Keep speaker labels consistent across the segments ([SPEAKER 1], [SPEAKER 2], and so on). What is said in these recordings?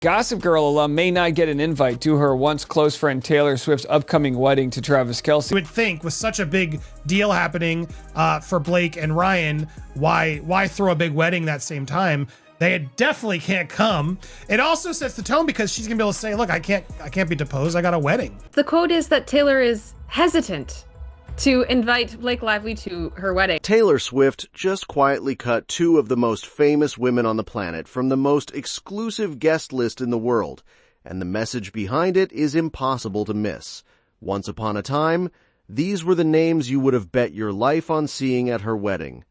[SPEAKER 1] Gossip Girl alum may not get an invite to her once close friend Taylor Swift's upcoming wedding to Travis Kelce.
[SPEAKER 2] You would think with such a big deal happening for Blake and Ryan, why throw a big wedding that same time? They definitely can't come. It also sets the tone because she's gonna be able to say, look, I can't be deposed. I got a wedding.
[SPEAKER 3] The quote is that Taylor is hesitant to invite Blake Lively to her wedding.
[SPEAKER 4] Taylor Swift just quietly cut two of the most famous women on the planet from the most exclusive guest list in the world, and the message behind it is impossible to miss. Once upon a time, these were the names you would have bet your life on seeing at her wedding.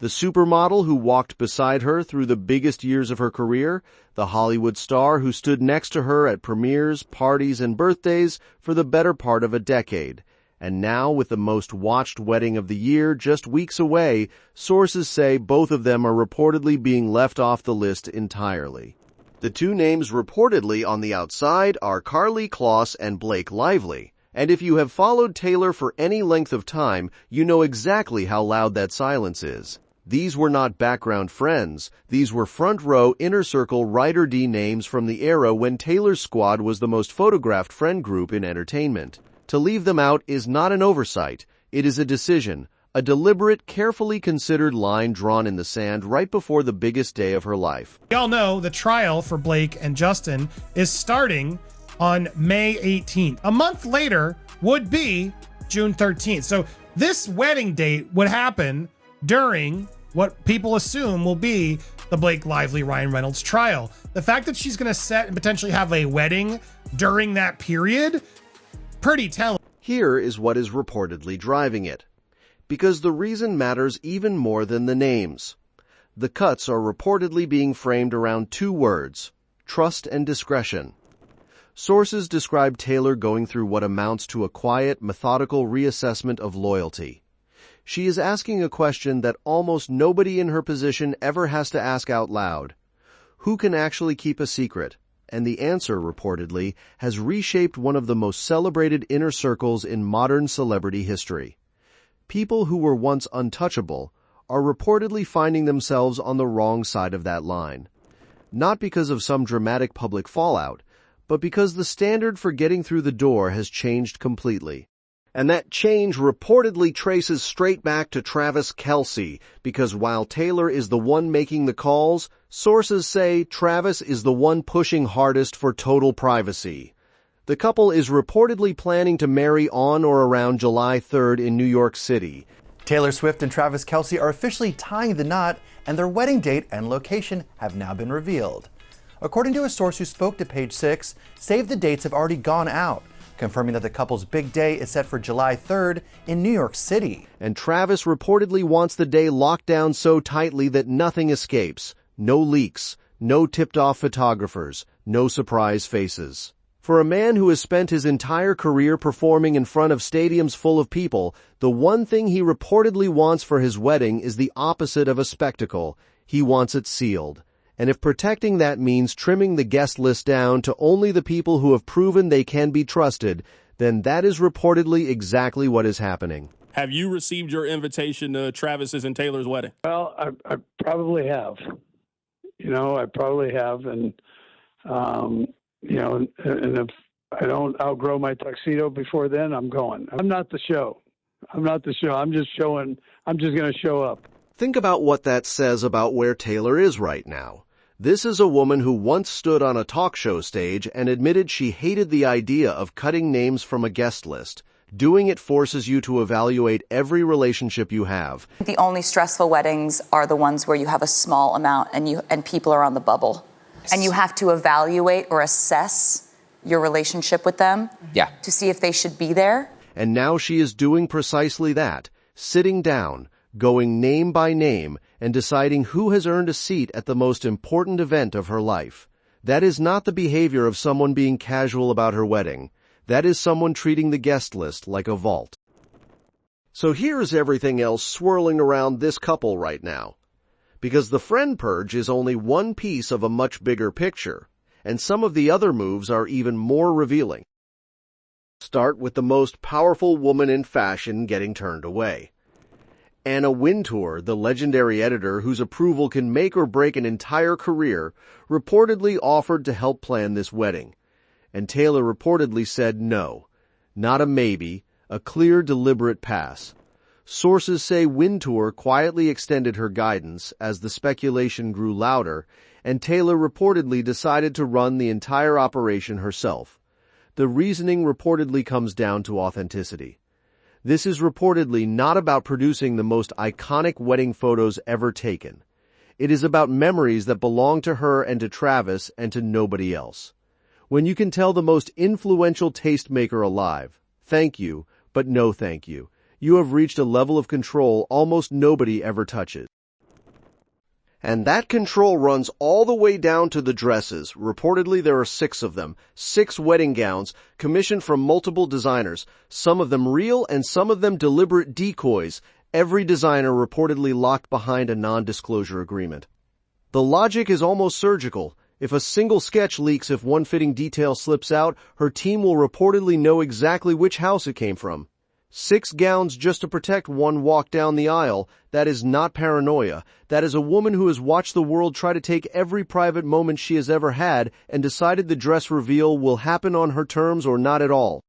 [SPEAKER 4] The supermodel who walked beside her through the biggest years of her career, the Hollywood star who stood next to her at premieres, parties, and birthdays for the better part of a decade. And now, with the most watched wedding of the year just weeks away, sources say both of them are reportedly being left off the list entirely. The two names reportedly on the outside are Karlie, Kloss, and Blake Lively. And if you have followed Taylor for any length of time, you know exactly how loud that silence is. These were not background friends. These were front-row, inner-circle Ride-or-Die names from the era when Taylor's squad was the most photographed friend group in entertainment. To leave them out is not an oversight. It is a decision, a deliberate, carefully considered line drawn in the sand right before the biggest day of her life.
[SPEAKER 2] We all know the trial for Blake and Justin is starting on May 18th. A month later would be June 13th. So this wedding date would happen during what people assume will be the Blake Lively Ryan Reynolds trial. The fact that she's going to set and potentially have a wedding during that period, pretty telling.
[SPEAKER 4] Here is what is reportedly driving it. Because the reason matters even more than the names. The cuts are reportedly being framed around two words: trust and discretion. Sources describe Taylor going through what amounts to a quiet, methodical reassessment of loyalty. She is asking a question that almost nobody in her position ever has to ask out loud. Who can actually keep a secret? And the answer, reportedly, has reshaped one of the most celebrated inner circles in modern celebrity history. People who were once untouchable are reportedly finding themselves on the wrong side of that line. Not because of some dramatic public fallout, but because the standard for getting through the door has changed completely. And that change reportedly traces straight back to Travis Kelce, because while Taylor is the one making the calls, sources say Travis is the one pushing hardest for total privacy. The couple is reportedly planning to marry on or around July 3rd in New York City.
[SPEAKER 5] Taylor Swift and Travis Kelce are officially tying the knot, and their wedding date and location have now been revealed. According to a source who spoke to Page 6, save the dates have already gone out, confirming that the couple's big day is set for July 3rd in New York City.
[SPEAKER 4] And Travis reportedly wants the day locked down so tightly that nothing escapes. No leaks, no tipped-off photographers, no surprise faces. For a man who has spent his entire career performing in front of stadiums full of people, the one thing he reportedly wants for his wedding is the opposite of a spectacle. He wants it sealed. And if protecting that means trimming the guest list down to only the people who have proven they can be trusted, then that is reportedly exactly what is happening.
[SPEAKER 6] Have you received your invitation to Travis's and Taylor's wedding?
[SPEAKER 7] Well, I probably have. I probably have. And, and if I don't outgrow my tuxedo before then, I'm going. I'm not the show. I'm just going to show up.
[SPEAKER 4] Think about what that says about where Taylor is right now. This is a woman who once stood on a talk show stage and admitted she hated the idea of cutting names from a guest list. Doing it forces you to evaluate every relationship you have.
[SPEAKER 8] The only stressful weddings are the ones where you have a small amount and people are on the bubble. And you have to evaluate or assess your relationship with them to see if they should be there.
[SPEAKER 4] And now she is doing precisely that, sitting down, going name by name, and deciding who has earned a seat at the most important event of her life. That is not the behavior of someone being casual about her wedding. That is someone treating the guest list like a vault. So here's everything else swirling around this couple right now. Because the friend purge is only one piece of a much bigger picture, and some of the other moves are even more revealing. Start with the most powerful woman in fashion getting turned away. Anna Wintour, the legendary editor whose approval can make or break an entire career, reportedly offered to help plan this wedding. And Taylor reportedly said no. Not a maybe, a clear, deliberate pass. Sources say Wintour quietly extended her guidance as the speculation grew louder, and Taylor reportedly decided to run the entire operation herself. The reasoning reportedly comes down to authenticity. This is reportedly not about producing the most iconic wedding photos ever taken. It is about memories that belong to her and to Travis and to nobody else. When you can tell the most influential tastemaker alive, thank you, but no thank you, you have reached a level of control almost nobody ever touches. And that control runs all the way down to the dresses. Reportedly, there are 6 of them. 6 wedding gowns, commissioned from multiple designers, some of them real and some of them deliberate decoys, every designer reportedly locked behind a non-disclosure agreement. The logic is almost surgical. If a single sketch leaks, if one fitting detail slips out, her team will reportedly know exactly which house it came from. 6 gowns just to protect one walk down the aisle. That is not paranoia. That is a woman who has watched the world try to take every private moment she has ever had and decided the dress reveal will happen on her terms or not at all.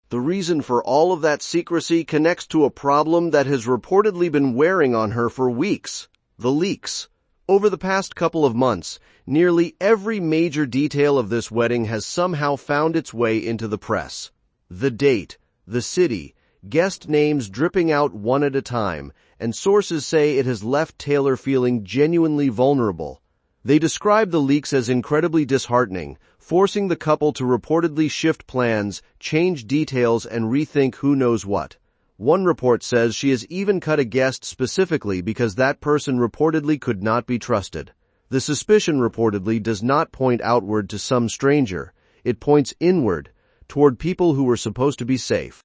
[SPEAKER 4] The reason for all of that secrecy connects to a problem that has reportedly been wearing on her for weeks: the leaks. Over the past couple of months, nearly every major detail of this wedding has somehow found its way into the press. The date, the city, guest names dripping out one at a time, and sources say it has left Taylor feeling genuinely vulnerable. They describe the leaks as incredibly disheartening, forcing the couple to reportedly shift plans, change details, and rethink who knows what. One report says she has even cut a guest specifically because that person reportedly could not be trusted. The suspicion reportedly does not point outward to some stranger. It points inward, toward people who were supposed to be safe.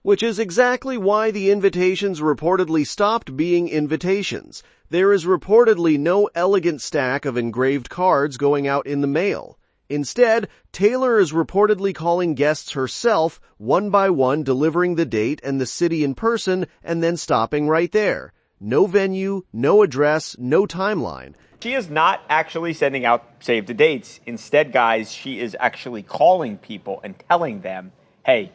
[SPEAKER 4] Which is exactly why the invitations reportedly stopped being invitations. There is reportedly no elegant stack of engraved cards going out in the mail. Instead, Taylor is reportedly calling guests herself, one by one, delivering the date and the city in person, and then stopping right there. No venue, no address, no timeline.
[SPEAKER 9] She is not actually sending out save the dates. Instead, guys, she is actually calling people and telling them, hey,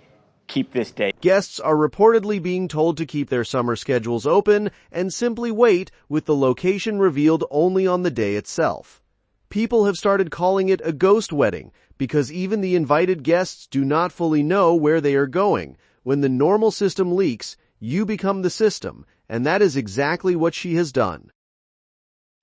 [SPEAKER 9] keep this date.
[SPEAKER 4] Guests are reportedly being told to keep their summer schedules open and simply wait, with the location revealed only on the day itself. People have started calling it a ghost wedding because even the invited guests do not fully know where they are going. When the normal system leaks, you become the system, and that is exactly what she has done.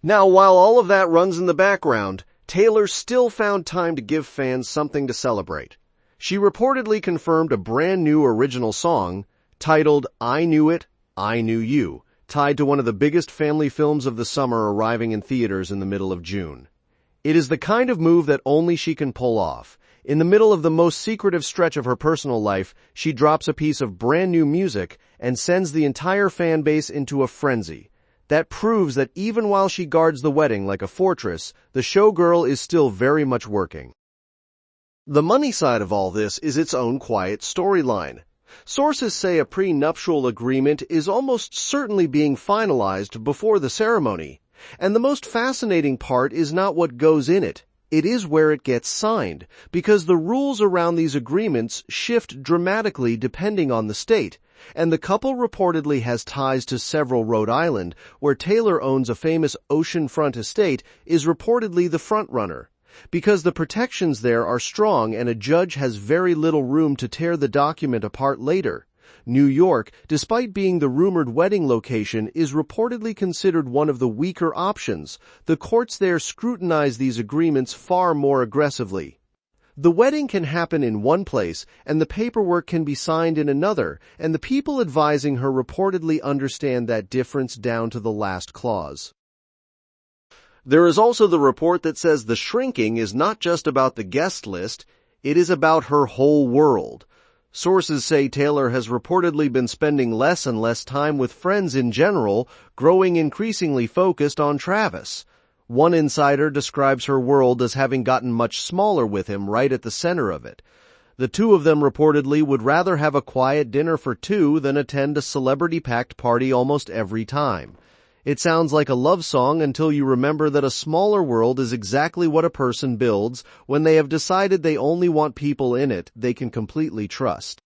[SPEAKER 4] Now, while all of that runs in the background, Taylor still found time to give fans something to celebrate. She reportedly confirmed a brand new original song titled I Knew It, I Knew You, tied to one of the biggest family films of the summer arriving in theaters in the middle of June. It is the kind of move that only she can pull off. In the middle of the most secretive stretch of her personal life, she drops a piece of brand new music and sends the entire fan base into a frenzy. That proves that even while she guards the wedding like a fortress, the showgirl is still very much working. The money side of all this is its own quiet storyline. Sources say a prenuptial agreement is almost certainly being finalized before the ceremony. And the most fascinating part is not what goes in it. It is where it gets signed, because the rules around these agreements shift dramatically depending on the state. And the couple reportedly has ties to several. Rhode Island, where Taylor owns a famous oceanfront estate, is reportedly the frontrunner. Because the protections there are strong and a judge has very little room to tear the document apart later. New York, despite being the rumored wedding location, is reportedly considered one of the weaker options. The courts there scrutinize these agreements far more aggressively. The wedding can happen in one place, and the paperwork can be signed in another, and the people advising her reportedly understand that difference down to the last clause. There is also the report that says the shrinking is not just about the guest list, it is about her whole world. Sources say Taylor has reportedly been spending less and less time with friends in general, growing increasingly focused on Travis. One insider describes her world as having gotten much smaller with him right at the center of it. The two of them reportedly would rather have a quiet dinner for two than attend a celebrity-packed party almost every time. It sounds like a love song until you remember that a smaller world is exactly what a person builds when they have decided they only want people in it they can completely trust.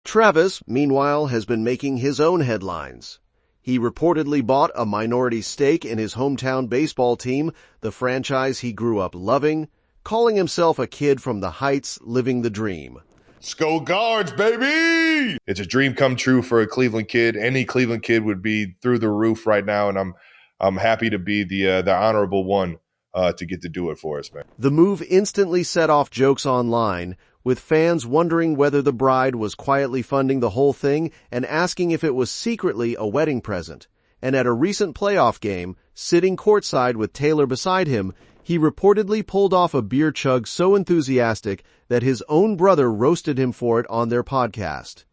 [SPEAKER 4] Travis, meanwhile, has been making his own headlines. He reportedly bought a minority stake in his hometown baseball team, the franchise he grew up loving, calling himself a kid from the Heights living the dream.
[SPEAKER 10] Skull Guards, baby! It's a dream come true for a Cleveland kid. Any Cleveland kid would be through the roof right now, and I'm happy to be the honorable one to get to do it for us, man.
[SPEAKER 4] The move instantly set off jokes online, with fans wondering whether the bride was quietly funding the whole thing and asking if it was secretly a wedding present. And at a recent playoff game, sitting courtside with Taylor beside him, he reportedly pulled off a beer chug so enthusiastic that his own brother roasted him for it on their podcast.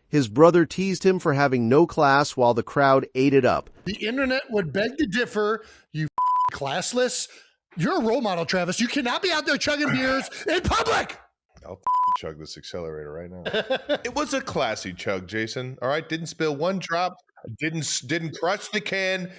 [SPEAKER 4] His brother teased him for having no class while the crowd ate it up.
[SPEAKER 11] The internet would beg to differ, you classless. You're a role model, Travis. You cannot be out there chugging beers in public.
[SPEAKER 10] I'll chug this accelerator right now. It was a classy chug, Jason. All right, didn't spill one drop. Didn't crush the can.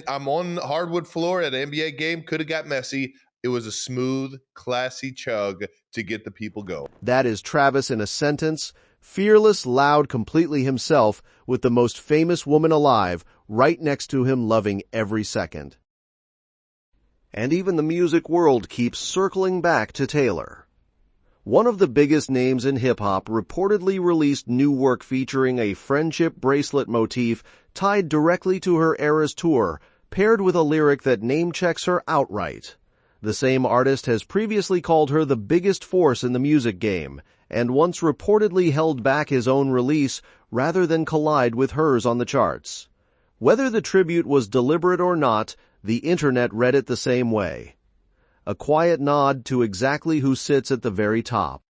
[SPEAKER 10] I'm on the hardwood floor at an NBA game. Could have got messy. It was a smooth, classy chug to get the people going.
[SPEAKER 4] That is Travis in a sentence. Fearless, loud, completely himself, with the most famous woman alive right next to him, loving every second. And even the music world keeps circling back to Taylor. One of the biggest names in hip-hop reportedly released new work featuring a friendship bracelet motif tied directly to her Eras tour, paired with a lyric that name-checks her outright. The same artist has previously called her the biggest force in the music game, and once reportedly held back his own release rather than collide with hers on the charts. Whether the tribute was deliberate or not, the internet read it the same way. A quiet nod to exactly who sits at the very top.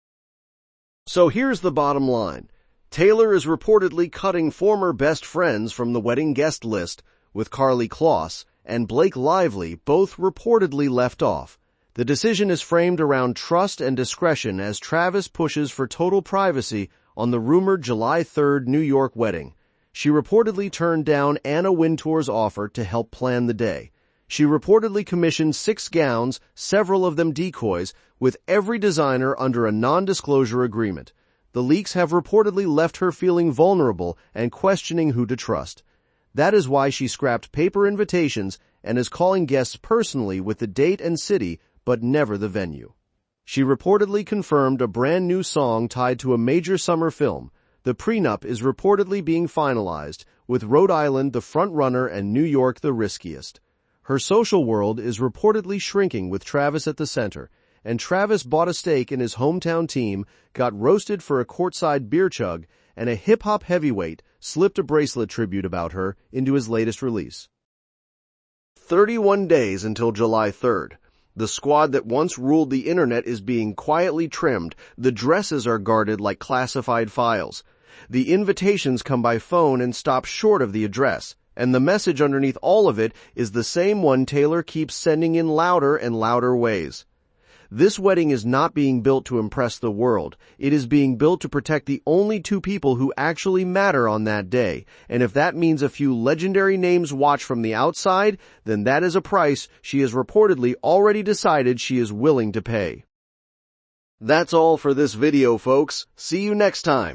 [SPEAKER 4] So here's the bottom line. Taylor is reportedly cutting former best friends from the wedding guest list, with Karlie Kloss and Blake Lively both reportedly left off. The decision is framed around trust and discretion as Travis pushes for total privacy on the rumored July 3rd New York wedding. She reportedly turned down Anna Wintour's offer to help plan the day. She reportedly commissioned 6 gowns, several of them decoys, with every designer under a non-disclosure agreement. The leaks have reportedly left her feeling vulnerable and questioning who to trust. That is why she scrapped paper invitations and is calling guests personally with the date and city, but never the venue. She reportedly confirmed a brand new song tied to a major summer film. The prenup is reportedly being finalized, with Rhode Island the front runner and New York the riskiest. Her social world is reportedly shrinking with Travis at the center, and Travis bought a stake in his hometown team, got roasted for a courtside beer chug, and a hip-hop heavyweight slipped a bracelet tribute about her into his latest release. 31 days until July 3rd. The squad that once ruled the internet is being quietly trimmed. The dresses are guarded like classified files. The invitations come by phone and stop short of the address. And the message underneath all of it is the same one Taylor keeps sending in louder and louder ways. This wedding is not being built to impress the world. It is being built to protect the only 2 people who actually matter on that day. And if that means a few legendary names watch from the outside, then that is a price she has reportedly already decided she is willing to pay. That's all for this video, folks. See you next time.